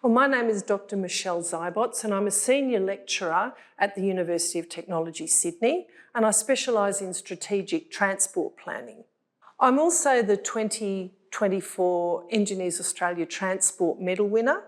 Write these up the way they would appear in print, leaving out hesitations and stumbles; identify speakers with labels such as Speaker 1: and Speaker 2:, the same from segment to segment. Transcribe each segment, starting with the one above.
Speaker 1: Well, my name is Dr. Michelle Zeibots and I'm a senior lecturer at the University of Technology, Sydney, and I specialise in strategic transport planning. I'm also the 2024 Engineers Australia Transport Medal winner,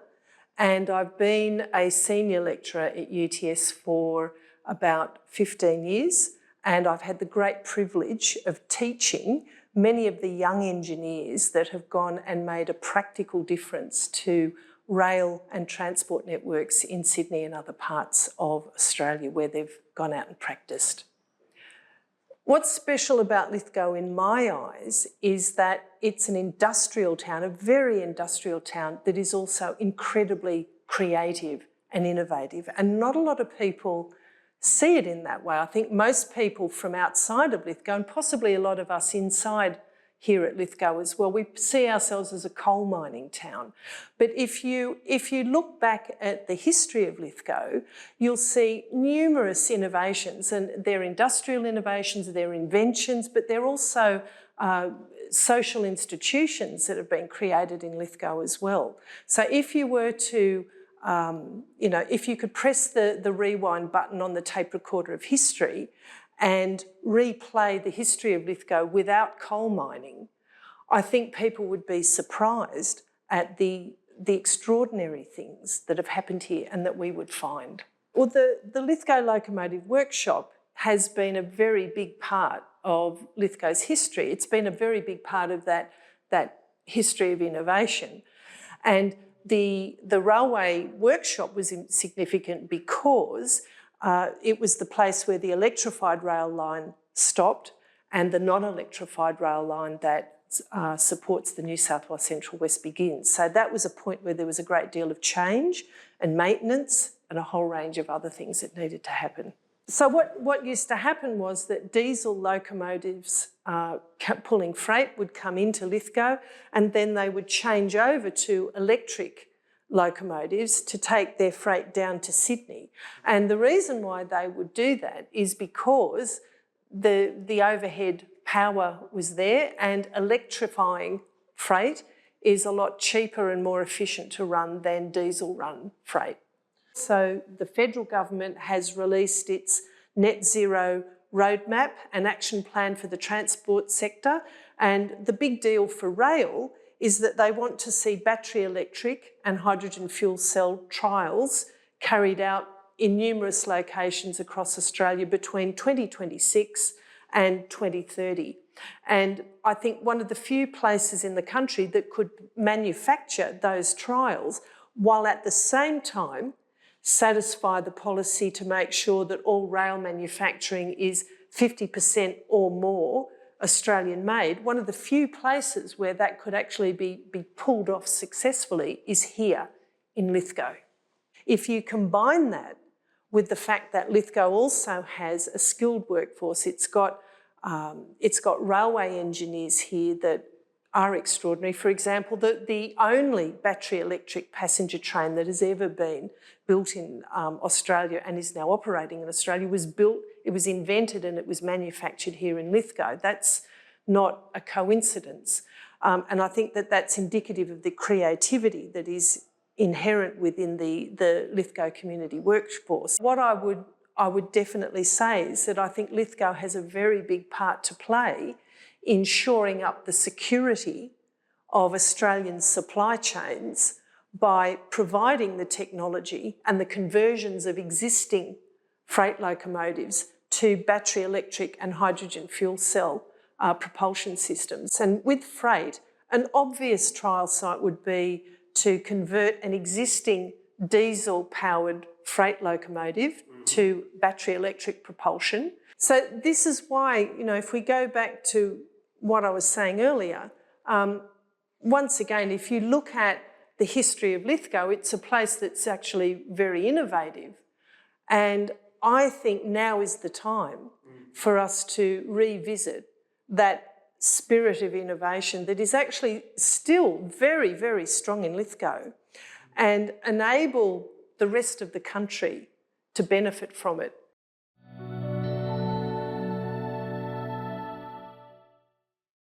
Speaker 1: and I've been a senior lecturer at UTS for about 15 years, and I've had the great privilege of teaching many of the young engineers that have gone and made a practical difference to rail and transport networks in Sydney and other parts of Australia where they've gone out and practiced. What's special about Lithgow in my eyes is that it's an industrial town, a very industrial town that is also incredibly creative and innovative, and not a lot of people see it in that way. I think most people from outside of Lithgow, and possibly a lot of us inside here at Lithgow as well, we see ourselves as a coal mining town. But if you look back at the history of Lithgow, you'll see numerous innovations, and they're industrial innovations, they're inventions, but they're also social institutions that have been created in Lithgow as well. So if you were to if you could press the rewind button on the tape recorder of history and replay the history of Lithgow without coal mining, I think people would be surprised at the extraordinary things that have happened here and that we would find. Well, the Lithgow Locomotive Workshop has been a very big part of Lithgow's history. It's been a very big part of that history of innovation. And the railway workshop was significant because it was the place where the electrified rail line stopped and the non-electrified rail line that supports the New South Wales Central West begins. So that was a point where there was a great deal of change and maintenance and a whole range of other things that needed to happen. So what used to happen was that diesel locomotives pulling freight would come into Lithgow, and then they would change over to electric locomotives to take their freight down to Sydney. And the reason why they would do that is because the overhead power was there, and electrifying freight is a lot cheaper and more efficient to run than diesel run freight. So the federal government has released its net zero roadmap and action plan for the transport sector. And the big deal for rail is that they want to see battery electric and hydrogen fuel cell trials carried out in numerous locations across Australia between 2026 and 2030. And I think one of the few places in the country that could manufacture those trials while at the same time satisfy the policy to make sure that all rail manufacturing is 50% or more Australian made, one of the few places where that could actually be pulled off successfully is here in Lithgow. If you combine that with the fact that Lithgow also has a skilled workforce, it's got railway engineers here that are extraordinary. For example, the only battery electric passenger train that has ever been built in Australia and is now operating in Australia it was invented and it was manufactured here in Lithgow. That's not a coincidence. And I think that that's indicative of the creativity that is inherent within the Lithgow community workforce. What I would definitely say is that I think Lithgow has a very big part to play in shoring up the security of Australian supply chains by providing the technology and the conversions of existing freight locomotives to battery electric and hydrogen fuel cell propulsion systems. And with freight, an obvious trial site would be to convert an existing diesel-powered freight locomotive to battery electric propulsion. So this is why, if we go back to what I was saying earlier, once again, if you look at the history of Lithgow, it's a place that's actually very innovative. And I think now is the time for us to revisit that spirit of innovation that is actually still very, very strong in Lithgow and enable the rest of the country to benefit from it